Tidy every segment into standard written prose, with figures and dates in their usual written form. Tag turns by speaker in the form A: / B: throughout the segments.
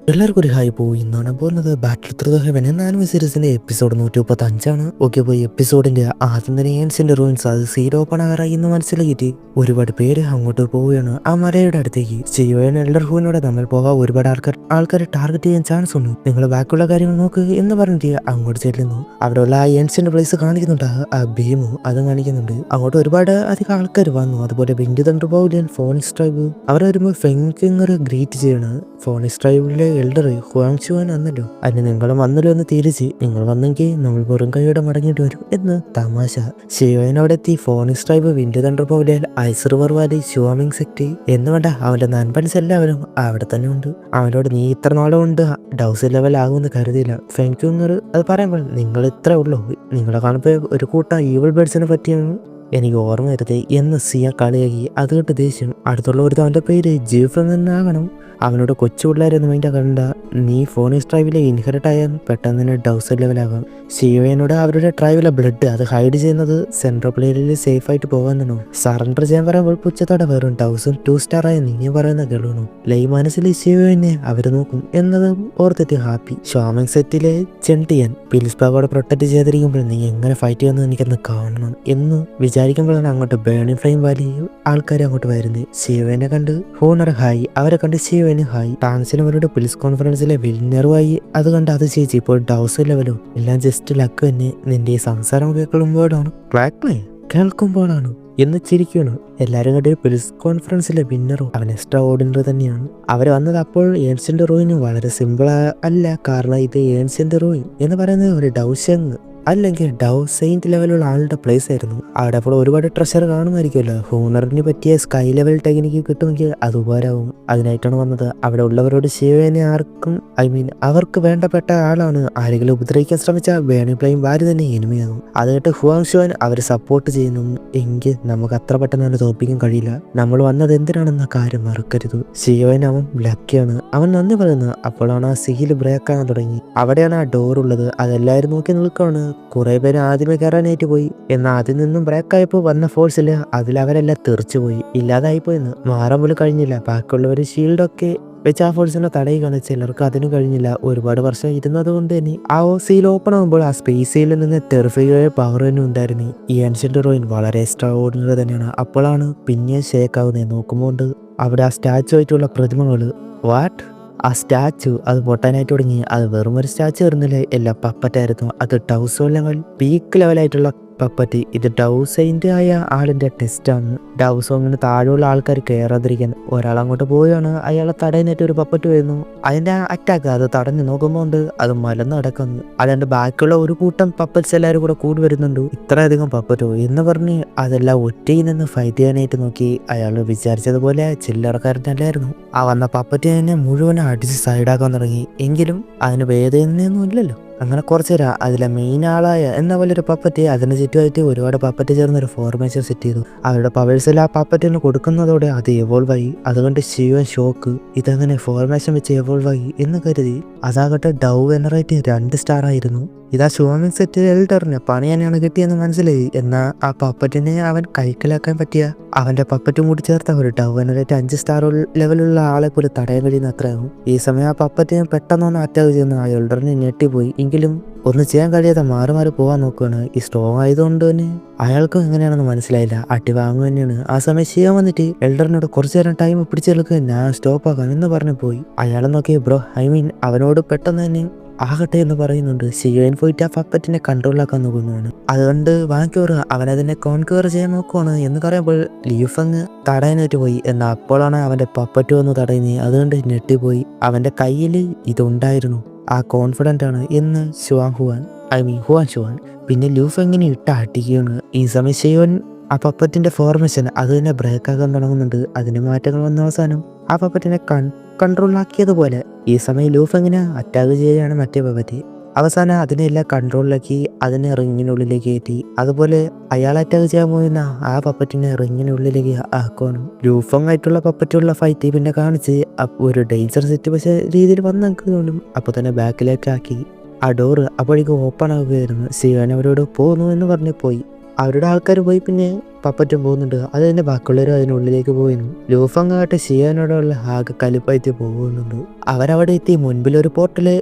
A: എല്ലാവർക്കും ഒരു ഹായ് പോയി ഇന്നാണ് പോകുന്നത് ബാറ്റിൽ ത്രൂ ദ ഹെവൻ എന്ന ആനിമി സീരീസിന്റെ എപ്പിസോഡ് 135 ഓക്കെ പോയി എപ്പിസോഡിന്റെ ആദ്യം തന്നെ ഏൻസിന്റെ റൂയിൻസ് അത് സീൽ ഓപ്പൺ ആകാറായി എന്ന് മനസ്സിലാക്കിയിട്ട് ഒരുപാട് പേര് അങ്ങോട്ട് പോവുകയാണ് ആ മലയുടെ അടുത്തേക്ക് ജിയോൻ എൽഡർ ഹൂവിനോടെ നമ്മൾ പോകാൻ ഒരുപാട് ആൾക്കാരെ ടാർഗറ്റ് ചെയ്യാൻ ചാൻസ് ഉണ്ട്. നിങ്ങൾ ബാക്കിയുള്ള കാര്യങ്ങൾ നോക്ക് എന്ന് പറഞ്ഞിട്ട് അങ്ങോട്ട് ചെല്ലുന്നു. അവിടെയുള്ള ആ ഏൻസിന്റെ പ്ലേസ് കാണിക്കുന്നുണ്ട്, ആ ഭീമു അതും കാണിക്കുന്നുണ്ട്. അങ്ങോട്ട് ഒരുപാട് അധികം ആൾക്കാർ വന്നു. അതുപോലെ വിൻഡ് തണ്ടർ ബൗലിയൻ ഫോണിക്സ് ട്രൈബ് അവർ വരുമ്പോൾ ഫെങ്കിങ്ങർ ഗ്രേറ്റ് ചെയ്യണം. ഫോണിക്സ് ട്രൈബിലെ എൽഡർ ഹുവാങ് ചുവാൻ വന്നല്ലോ, അതിന് നിങ്ങളും വന്നല്ലോ എന്ന് തിരിച്ച് നിങ്ങൾ വന്നെങ്കിൽ നമ്മൾ വെറും കൈയോടെ മടങ്ങിയിട്ട് വരും എന്ന് തമാശ. ഷിയോനോടെ എത്തി ഫോണിക്സ് ട്രൈബ് വിൻഡ് തണ്ടർ ബൗലിയൻ ഐസ് റിവർ വാലി ഷുവാമിങ് സെക്ട് എന്ന് വേണ്ട അവന്റെ നൻപൻസ് എല്ലാവരും അവിടെ തന്നെ ഉണ്ട്. അവനോട് നീ ഇത്ര നാളും ഉണ്ട് ഡൗസ് ലെവൽ ആകുമെന്ന് കരുതിയില്ല. ഫെങ്കിങ്ങർ അത് പറയുമ്പോൾ നിങ്ങൾ ഇത്രേ ഉള്ളൂ, നിങ്ങളെ കാണുമ്പോൾ ഒരു കൂട്ടം ഈവിൾ ബേർഡ്സിനെ പറ്റിയാണ് എനിക്ക് ഓർമ്മ വരുത് എന്ന് സിയ കളിയാക്കി. അത് കേട്ട് ദേഷ്യം അടുത്തുള്ള ഒരു അവൻ്റെ പേര് ജീഫ് എന്നാകണം. അവനോട് കൊച്ചു പിള്ളേരെന്ന് വേണ്ടി കണ്ട നീ ഫോണിക്സ് ട്രൈബിലെ ഇൻഹെറിറ്റ് ആയാൽ പെട്ടെന്ന് തന്നെ ഡൗസർ ലെവലാകാം. സിയോനോട് അവരുടെ ട്രൈബിലെ ബ്ലഡ് അത് ഹൈഡ് ചെയ്യുന്നത് സെൻട്രൽ പ്ലേനിൽ സേഫ് ആയിട്ട് പോകാനാണോ. സറണ്ടർ ചെയ്യാൻ പറയുമ്പോൾ പുച്ഛത്തോടെ വെറും 2 സ്റ്റാർ ആയ നീ പറയുന്ന കേൾക്കണു. ലൈ മനസ്സിൽ സിയോനെ അവര് നോക്കും എന്നത് ഓർത്തിട്ട് ഹാപ്പി. ഷോമിങ് സെറ്റിലെ ചെണ്ടിയൻ പിൽസ്ബാഗോടെ പ്രൊട്ടക്ട് ചെയ്തിരിക്കുമ്പോൾ നീ എങ്ങനെ ഫൈറ്റ് ചെയ്യുന്നത് എനിക്കൊന്ന് കാണണം എന്ന് വിചാരിക്കുമ്പോഴാണ് അങ്ങോട്ട് ബേണിംഗ് ഫ്ലെയിം വാലി ആൾക്കാർ അങ്ങോട്ട് വരുന്നത്. സിയോനെ കണ്ട് ഹോണർ ഹായ്, അവരെ കണ്ട് സിയോന് ഹായ്. ടാൻസിലും അവരുടെ പിൽസ് കോൺഫറൻസിലെ വിന്നറുമായി അത് കണ്ട് അത് ചേച്ചി ഇപ്പോൾ ഡൗസ് ലെവലോ എല്ലാം ജസ്റ്റ് ലക്ക് തന്നെ. നിന്റെ ഈ സംസാരം കേൾക്കുമ്പോഴാണ് എന്ന് ചിരിക്കണം. എല്ലാവരും കണ്ട് പിൽസ് കോൺഫറൻസിലെ വിന്നറും അവൻ എക്സ്ട്രാ ഓർഡിനറി തന്നെയാണ്. അവർ വന്നത് അപ്പോൾ ഏൺസിന്റെ റോയിന് വളരെ സിമ്പിൾ അല്ല, കാരണം ഇത് ഏൺസിന്റെ റോയിൻ എന്ന് പറയുന്നത് ഒരു ഡൗഷങ് അല്ലെങ്കിൽ ഡൗ സെയിന്റ് ലെവലുള്ള ആളുടെ പ്ലേസ് ആയിരുന്നു. അവിടെ അപ്പോൾ ഒരുപാട് ട്രഷർ കാണുമായിരിക്കുമല്ലോ. ഹൂണറിന് പറ്റിയ സ്കൈ ലെവൽ ടെക്നിക്ക് കിട്ടുമെങ്കിൽ അത് ഉപകാരമാവും. അതിനായിട്ടാണ് വന്നത്. അവിടെ ഉള്ളവരോട് ശിവനെ ആർക്കും അവർക്ക് വേണ്ടപ്പെട്ട ആളാണ്. ആരെങ്കിലും ഉപദ്രവിക്കാൻ ശ്രമിച്ചാൽ ബേണിംഗ് ഫ്ലെയിം വാരി തന്നെ എനിമിയാകും. അത് കേട്ട് ഹുവാങ് ഷുവാൻ അവരെ സപ്പോർട്ട് ചെയ്യുന്നു. എങ്കിൽ നമുക്ക് അത്ര പെട്ടെന്ന് തന്നെ തോൽപ്പിക്കാൻ കഴിയില്ല. നമ്മൾ വന്നത് എന്തിനാണെന്ന കാര്യം മറക്കരുത്. ശിവൻ അവൻ ലക്കിയാണ്, അവൻ നന്ദി പറയുന്നു. അപ്പോഴാണ് ആ സീൽ ബ്രേക്ക് ആകാൻ തുടങ്ങി. അവിടെയാണ് ആ ഡോർ ഉള്ളത്. അതെല്ലാവരും നോക്കി നിൽക്കുകയാണ്. കുറെ പേര് ആദ്യമേ കയറാനായിട്ട് പോയി, എന്നാൽ അതിൽ നിന്നും ബ്രേക്കായപ്പോൾ വന്ന ഫോഴ്സില് അതിലവരെല്ലാം തെറിച്ചുപോയി, ഇല്ലാതായിപ്പോയെന്ന്. മാറാൻ പോലും കഴിഞ്ഞില്ല. ബാക്കിയുള്ളവർ ഷീൽഡൊക്കെ വെച്ച് ആ ഫോഴ്സിനെ തടയുകയാണ്. ചിലർക്ക് അതിന് കഴിഞ്ഞില്ല. ഒരുപാട് വർഷം ഇരുന്നത് കൊണ്ട് തന്നെ ആ സീൽ ഓപ്പൺ ആകുമ്പോൾ ആ സ്പേസിൽ നിന്ന് ടെറിഫൈഡ് പവർ തന്നെ ഉണ്ടായിരുന്നു. ഈ ഏൻഷ്യന്റ് റോയിൻ വളരെ എക്സ്ട്രാ ഓർഡിനറി തന്നെയാണ്. അപ്പോഴാണ് പിന്നെ ഷേക്ക് ആവുന്നത്. നോക്കുമ്പോൾ അവിടെ ആ സ്റ്റാച്ചു ആയിട്ടുള്ള പ്രതിമകൾ ആ സ്റ്റാച്ചു അത് പൊട്ടാനായിട്ട് തുടങ്ങി. അത് വെറും ഒരു സ്റ്റാച്ചു വരുന്നില്ല, എല്ലാം പപ്പറ്റായിരുന്നു. അത് ഡൗസോ ലെവൽ പീക്ക് ലെവലായിട്ടുള്ള പപ്പറ്റ്. ഇത് ഡൗസൈൻ്റെ ആയ ആളിൻ്റെ ടെസ്റ്റാണ്. ഡൗസോ അങ്ങനെ താഴെയുള്ള ആൾക്കാർ കയറാതിരിക്കാൻ ഒരാൾ അങ്ങോട്ട് പോവുകയാണ്. അയാളെ തടയാനായിട്ട് ഒരു പപ്പറ്റ് വരുന്നു. അതിൻ്റെ അറ്റാക്ക് അത് തടഞ്ഞു നോക്കുമ്പോൾ അത് മലന്ന് കിടക്കുന്നു. അതുകൊണ്ട് ബാക്കിയുള്ള ഒരു കൂട്ടം പപ്പറ്റ്സ് എല്ലാവരും കൂടി വരുന്നുണ്ട്. ഇത്രയധികം പപ്പറ്റോ എന്ന് പറഞ്ഞ് അതെല്ലാം ഒറ്റയിൽ നിന്ന് ഫൈറ്റ് ചെയ്യാനായിട്ട് നോക്കി. അയാൾ വിചാരിച്ചതുപോലെ ചില്ലറക്കാരനല്ലായിരുന്നു. ആ വന്ന പപ്പറ്റ് തന്നെ മുഴുവനും അടിച്ച് സൈഡാക്കാൻ തുടങ്ങി. എങ്കിലും അതിന് വേദനയൊന്നും ഇല്ലല്ലോ. അങ്ങനെ കുറച്ച് നേരം അതിലെ മെയിൻ ആളായ എന്ന പോലെ ഒരു പപ്പറ്റ് അതിന് ചുറ്റുമായിട്ട് ഒരുപാട് പപ്പറ്റ് ചേർന്നൊരു ഫോർമേഷൻ സെറ്റ് ചെയ്തു. അവരുടെ പവേഴ്സിൽ ആ പപ്പറ്റിന് കൊടുക്കുന്നതോടെ അത് എവോൾവ് ആയി. അതുകൊണ്ട് ശിവൻ ഷോക്ക് ഇതങ്ങനെ ഫോർമേഷൻ വെച്ച് എവോൾവ് ആയി എന്ന് കരുതി. അതാകട്ടെ ഡൗ വെനറേറ്റ് 2 സ്റ്റാർ ആയിരുന്നു. ഇതാ ഷുവാമിങ് സെറ്റ് എൽഡറിന് പണി തന്നെയാണ് കിട്ടിയെന്ന് മനസ്സിലായി. എന്നാൽ ആ പപ്പറ്റിനെ അവൻ കൈക്കലാക്കാൻ പറ്റിയ അവന്റെ പപ്പറ്റും കൂടി ചേർത്ത ഒരു ഡൗ വെനറേറ്റ് 5 സ്റ്റാർ ലെവലുള്ള ആളെ പോലും തടയാൻ കഴിയുന്ന അത്രയാകും. ഈ സമയം ആ പപ്പറ്റിനെ പെട്ടെന്നൊന്ന് അറ്റാക്ക് ചെയ്യുന്ന ആ എൽഡറിനെ ഞെട്ടിപ്പോയി. എങ്കിലും ഒന്നും ചെയ്യാൻ കഴിയാതെ മാറി പോകാൻ നോക്കുകയാണ്. ഈ സ്ട്രോങ് ആയതുകൊണ്ട് തന്നെ അയാൾക്കും എങ്ങനെയാണെന്ന് മനസ്സിലായില്ല. അടി വാങ്ങുക തന്നെയാണ്. ആ സമയം ചെയ്യാൻ വന്നിട്ട് എൽഡറിനോട് കുറച്ചു നേരം ടൈം പിടിച്ചെടുക്കുക, ഞാൻ സ്റ്റോപ്പ് ആക്കാം എന്ന് പറഞ്ഞു പോയി. അയാളെ നോക്കി ബ്രോ അവനോട് പെട്ടെന്ന് തന്നെ ആകട്ടെ എന്ന് പറയുന്നുണ്ട്. ഷിയോൻ പോയിട്ട് ആ പപ്പറ്റിനെ കൺട്രോളാക്കാൻ നോക്കുന്നതാണ്. അതുകൊണ്ട് വാങ്ങിക്കോറ് അവനതിനെ കോൺക്വർ ചെയ്യാൻ നോക്കുവാണ് എന്ന് പറയുമ്പോൾ ലീഫങ്ങ് തടയാനായിട്ട് പോയി. എന്നാൽ അപ്പോഴാണ് അവന്റെ പപ്പറ്റ് വന്ന് തടയുന്നത്. അതുകൊണ്ട് ഞെട്ടിപ്പോയി. അവന്റെ കയ്യിൽ ഇതുണ്ടായിരുന്നു, ആ കോൺഫിഡൻ്റ് ആണ് എന്ന് ഹുവാൻ ഷുവാൻ. പിന്നെ ലൂഫ് എങ്ങനെ അടിക്കുകയാണ്. ഈ സമയം ഷിയോൻ ആ പപ്പറ്റിന്റെ ഫോർമേഷൻ അത് തന്നെ ബ്രേക്ക് ആക്കാൻ തുടങ്ങുന്നുണ്ട്. അതിന് മാറ്റങ്ങൾ വന്ന അവസാനം ആ പപ്പറ്റിനെ കൺട്രോളാക്കിയതുപോലെ ഈ സമയം ലൂഫ് എങ്ങനെ അറ്റാക്ക് ചെയ്യുകയാണ് മറ്റേ പപ്പറ്റ്. അവസാനം അതിനെല്ലാം കൺട്രോളിലാക്കി അതിനെ റിങ്ങിനുള്ളിലേക്ക് കയറ്റി. അതുപോലെ അയാൾ അറ്റാക്ക് ചെയ്യാൻ പോയിരുന്ന ആ പപ്പറ്റിനെ റിങ്ങിനുള്ളിലേക്ക് ആക്കുവാണ്. ലൂഫങ്ങായിട്ടുള്ള പപ്പറ്റുള്ള ഫൈറ്റ് പിന്നെ കാണിച്ച് ഒരു ഡേഞ്ചർ സിറ്റുവേഷൻ രീതിയിൽ വന്നെങ്കിലും അപ്പോൾ തന്നെ ബാക്കിലേക്ക് ആക്കി. ആ ഡോറ് അപ്പോഴേക്കും ഓപ്പൺ ആവുകയായിരുന്നു. സിയോൻ അവരോട് പോകുന്നു എന്ന് പറഞ്ഞ് പോയി. അവരുടെ ആൾക്കാർ പോയി പിന്നെ പപ്പറ്റും പോകുന്നുണ്ട്. അത് തന്നെ ബാക്കിയുള്ളവരും അതിനുള്ളിലേക്ക് പോയിരുന്നു. ലൂഫങ്ങാട്ട് ഷിയാനോടുള്ള ആകെ കലിപ്പായിട്ട് പോകുന്നുണ്ട്. അവരവിടെ എത്തി മുൻപിലൊരു പോർട്ടല്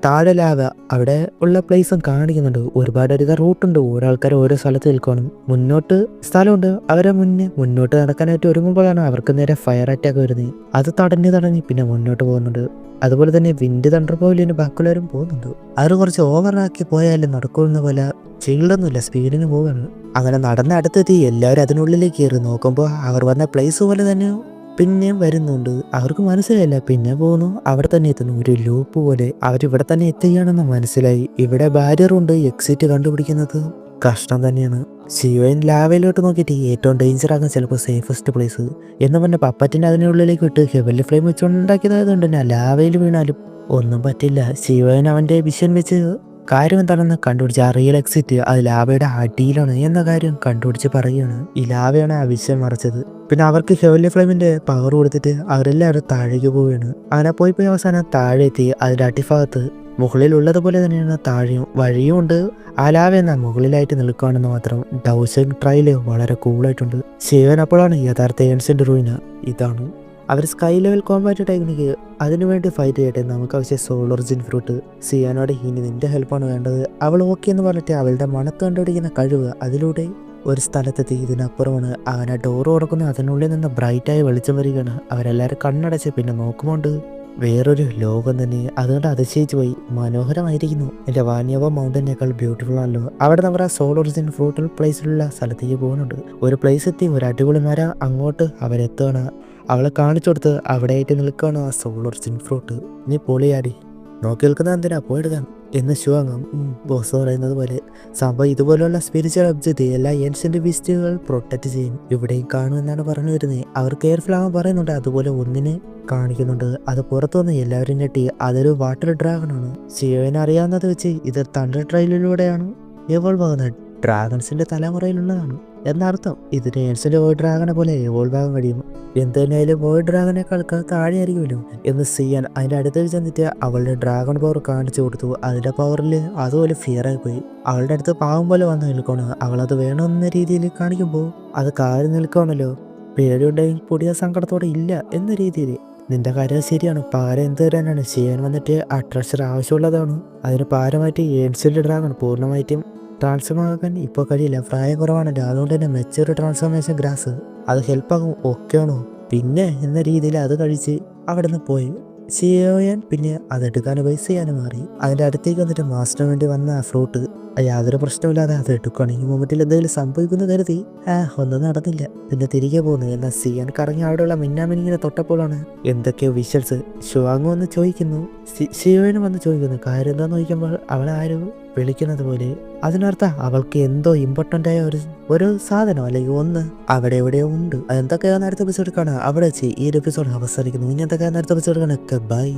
A: താഴെ ലാവ അവിടെ ഉള്ള പ്ലേസും കാണിക്കുന്നുണ്ട്. ഒരുപാട് അധികം റൂട്ടുണ്ട്. ഓരോ ആൾക്കാർ ഓരോ സ്ഥലത്ത് നിൽക്കണം. മുന്നോട്ട് സ്ഥലമുണ്ട്. അവരെ മുന്നോട്ട് നടക്കാനായിട്ട് ഒരുങ്ങുമ്പോഴാണ് അവർക്ക് നേരെ ഫയർ അറ്റാക്ക് വരുന്നത്. അത് തടഞ്ഞ് പിന്നെ മുന്നോട്ട് പോകുന്നുണ്ട്. അതുപോലെ തന്നെ വിൻഡ് തണ്ടർ പോലെയാണ് ബാക്കിയുള്ളവരും പോകുന്നുണ്ട്. അവർ കുറച്ച് ഓവറാക്കി പോയാലും നടക്കുന്ന പോലെ ചെയ്യലൊന്നുമില്ല, സ്പീഡിന് പോവാണ്. അങ്ങനെ നടന്ന് അടുത്തെത്തി എല്ലാവരും അതിനുള്ളിലേക്ക് കയറി നോക്കുമ്പോൾ അവർ വന്ന പ്ലേസ് പോലെ തന്നെ പിന്നെയും വരുന്നുണ്ട്. അവർക്ക് മനസ്സിലായില്ല. പിന്നെ പോകുന്നു, അവിടെ തന്നെ എത്തുന്നു. ഒരു ലൂപ്പ് പോലെ അവരിവിടെ തന്നെ എത്തുകയാണെന്ന് മനസ്സിലായി. ഇവിടെ ബാരിയറുണ്ട്. എക്സിറ്റ് കണ്ടുപിടിക്കുന്നത് കഷ്ടം തന്നെയാണ്. ശിവൻ ലാവയിലോട്ട് നോക്കിയിട്ട് ഏറ്റവും ഡേഞ്ചർ ആകാൻ ചിലപ്പോൾ സേഫസ്റ്റ് പ്ലേസ് എന്ന് പറഞ്ഞ പപ്പറ്റിനെ അതിനുള്ളിലേക്ക് വിട്ട് ഹെവൻലി ഫ്ലെയിം വെച്ചുണ്ടാക്കിയതായതുകൊണ്ട് തന്നെ ലാവയിൽ വീണാലും ഒന്നും പറ്റില്ല. ശിവൻ അവൻ്റെ വിഷൻ വെച്ച് കാര്യം എന്താണെന്ന് കണ്ടുപിടിച്ച് ആ റിയൽ എക്സിറ്റ് അത് ലാവയുടെ അടിയിലാണ് എന്ന കാര്യം കണ്ടുപിടിച്ച് പറയുകയാണ്. ഈ ലാവയാണ് ആ വിഷൻ മറച്ചത്. പിന്നെ അവർക്ക് ഹെവൻലി ഫ്ലെയിമിന്റെ പവർ കൊടുത്തിട്ട് അവരെല്ലാവരും താഴേക്ക് പോവുകയാണ്. അങ്ങനെ പോയി അവസാനം താഴെ എത്തി. അതിൻ്റെ അടിഭാഗത്ത് മുകളിലുള്ളതുപോലെ തന്നെയാണ് താഴെയും വഴിയും ഉണ്ട്. ആ ലാവ എന്നാൽ മുകളിലായിട്ട് നിൽക്കുകയാണെന്ന് മാത്രം. ഡൗസിംഗ് ട്രയല് വളരെ കൂളായിട്ടുണ്ട്. ശിവൻ അപ്പോഴാണ് യഥാർത്ഥ ഏൻഷ്യന്റ് റൂയിൻ ഇതാണ്. അവർ സ്കൈ ലെവൽ കോമ്പാറ്റ് ടെക്നിക്ക് അതിനുവേണ്ടി ഫൈറ്റ് ചെയ്യട്ടെ. നമുക്ക് ആവശ്യം സോൾ ഒറിജിൻ ഫ്രൂട്ട്. സിയാനോട് ഇനി നിന്റെ ഹെൽപ്പാണ് വേണ്ടത്. അവൾ ഓക്കെ എന്ന് പറഞ്ഞിട്ട് അവളുടെ മണത്ത് കണ്ടുപിടിക്കുന്ന കഴിവ് അതിലൂടെ ഒരു സ്ഥലത്തെത്തി. ഇതിനപ്പുറമാണ് അങ്ങനെ ഡോറ് തുറക്കുന്നു. അതിനുള്ളിൽ നിന്ന് ബ്രൈറ്റായി വെളിച്ചം വരികയാണ്. അവരെല്ലാവരും കണ്ണടച്ച് പിന്നെ നോക്കുമ്പോണ്ട് വേറൊരു ലോകം തന്നെ. അതുകൊണ്ട് അതിശയിച്ചു പോയി. മനോഹരമായിരിക്കുന്നു. എൻ്റെ വാന്യവ മൗണ്ടനേക്കാൾ ബ്യൂട്ടിഫുൾ ആണല്ലോ. അവിടെ നമ്മൾ ആ സോൾ ഒറിജിൻ ഫ്രൂട്ടൽ പ്ലേസിലുള്ള സ്ഥലത്തേക്ക് പോകുന്നുണ്ട്. ഒരു പ്ലേസ് എത്തി. ഒരു അടിപൊളി മരം അങ്ങോട്ട് അവരെത്തുകയാണ്. അവളെ കാണിച്ചു കൊടുത്ത് അവിടെ ആയിട്ട് നിൽക്കുകയാണ് ആ സോൾ ഒറിജിൻ ഫ്രൂട്ട്. നീ പൊളിയാടി, നോക്കി നിൽക്കുന്ന എന്തിനാ, പോയെടുക്കാൻ എന്ന് ശുവാങ്ങാം. ബോസ് പറയുന്നത് പോലെ സംഭവം ഇതുപോലുള്ള സ്പിരിച്വൽ ഒബ്ജക്റ്റ് എല്ലാ ഏൻഷ്യന്റ് ബീസ്റ്റുകൾ പ്രൊട്ടക്ട് ചെയ്യും. ഇവിടെയും കാണുമെന്നാണ് പറഞ്ഞു വരുന്നത്. അവർ കെയർഫുൾ ആവാൻ പറയുന്നുണ്ട്. അതുപോലെ ഒന്നിനെ കാണിക്കുന്നുണ്ട്. അത് പുറത്തു വന്ന് എല്ലാവരും ഞെട്ടി. അതൊരു വാട്ടർ ഡ്രാഗണാണ്. ശിവന് അറിയാവുന്നത് വെച്ച് ഇത് തണ്ടർ ട്രയലിലൂടെയാണ് എവോൾവ് ആകുന്നത്. ഡ്രാഗൺസിന്റെ തലമുറയിലുള്ളതാണ് എന്നർത്ഥം. ഇതിന് ഏൻഷ്യന്റ് വോയിഡ് ഡ്രാഗനെ പോലെ എവോൾവ് ആകാൻ കഴിയും. എന്ത് തന്നെയായാലും വോയിഡ് ഡ്രാഗനേക്കാൾ താഴെ ആയിരിക്കുമല്ലോ എന്ന് ചെയ്യാൻ അതിൻ്റെ അടുത്തേക്ക് ചെന്നിട്ട് അവളുടെ ഡ്രാഗൺ പവർ കാണിച്ചു കൊടുത്തു. അതിൻ്റെ പവറിൽ അതുപോലെ ഫിയറായി പോയി. അവളുടെ അടുത്ത് പാവം പോലെ വന്ന് നിൽക്കണം. അവളത് വേണമെന്ന രീതിയിൽ കാണിക്കുമ്പോൾ അത് കാര്യം നിൽക്കുകയാണല്ലോ. പേടിയുണ്ടെങ്കിൽ പുതിയ സങ്കടത്തോടെ ഇല്ല എന്ന രീതിയിൽ. നിന്റെ കാര്യം ശരിയാണ്. പാര എന്ത് തരാനാണ് ചെയ്യാൻ വന്നിട്ട് ആ ട്രഷർ ആവശ്യമുള്ളതാണ്. അതിന് പാരമായിട്ട് ഏൻഷ്യന്റ് ഡ്രാഗൺ പൂർണ്ണമായിട്ടും ട്രാൻസ്ഫോം ആക്കാൻ ഇപ്പോൾ കഴിയില്ല. പ്രായം കുറവാണല്ലോ. അതുകൊണ്ട് തന്നെ മെച്ചൂർ ട്രാൻസ്ഫോർമേഷൻ ഗ്രാസ് അത് ഹെൽപ്പാകും. ഓക്കെയാണോ പിന്നെ എന്ന രീതിയിൽ അത് കഴിച്ച് അവിടെ നിന്ന് പോയി. ചെയ്യാൻ പിന്നെ അതെടുക്കാൻ പോയി ചെയ്യാനും മാറി. അതിൻ്റെ അടുത്തേക്ക് വന്നിട്ട് മാസ്റ്ററിന് വേണ്ടി വന്ന ആ ഫ്രൂട്ട് യാതൊരു പ്രശ്നമില്ലാതെ അത് എടുക്കുകയാണ്. ഈ മൊമെന്റിൽ എന്തെങ്കിലും സംഭവിക്കുന്നു കരുതി ഒന്നും നടന്നില്ല. പിന്നെ തിരികെ പോകുന്നു. എന്നാൽ സിയാൻ കറങ്ങി അവിടെയുള്ള മിന്നാമിനിങ്ങനെ തൊട്ടപ്പോഴാണ് എന്തൊക്കെയോ വിഷ്വൽസ്. ശുവാങ് വന്ന് ചോദിക്കുന്നു, ശിവന് വന്ന് ചോദിക്കുന്നു കാര്യം എന്താന്ന് ചോദിക്കുമ്പോൾ അവളെ ആരും വിളിക്കുന്നത് പോലെ. അതിനർത്ഥം അവൾക്ക് എന്തോ ഇമ്പോർട്ടൻ്റ് ആയ ഒരു സാധനം അല്ലെങ്കിൽ ഒന്ന് അവിടെ എവിടെയോ ഉണ്ട്. അതെന്തൊക്കെയാണെന്ന് അടുത്ത എപ്പിസോഡ് കാണാം. അവിടെ വെച്ച് ഈ ഒരു എപ്പിസോഡ് അവസാനിക്കുന്നു. ഇനി എന്തൊക്കെയാണെന്ന് അടുത്ത എപ്പിസോഡ് കാണാം. ബൈ.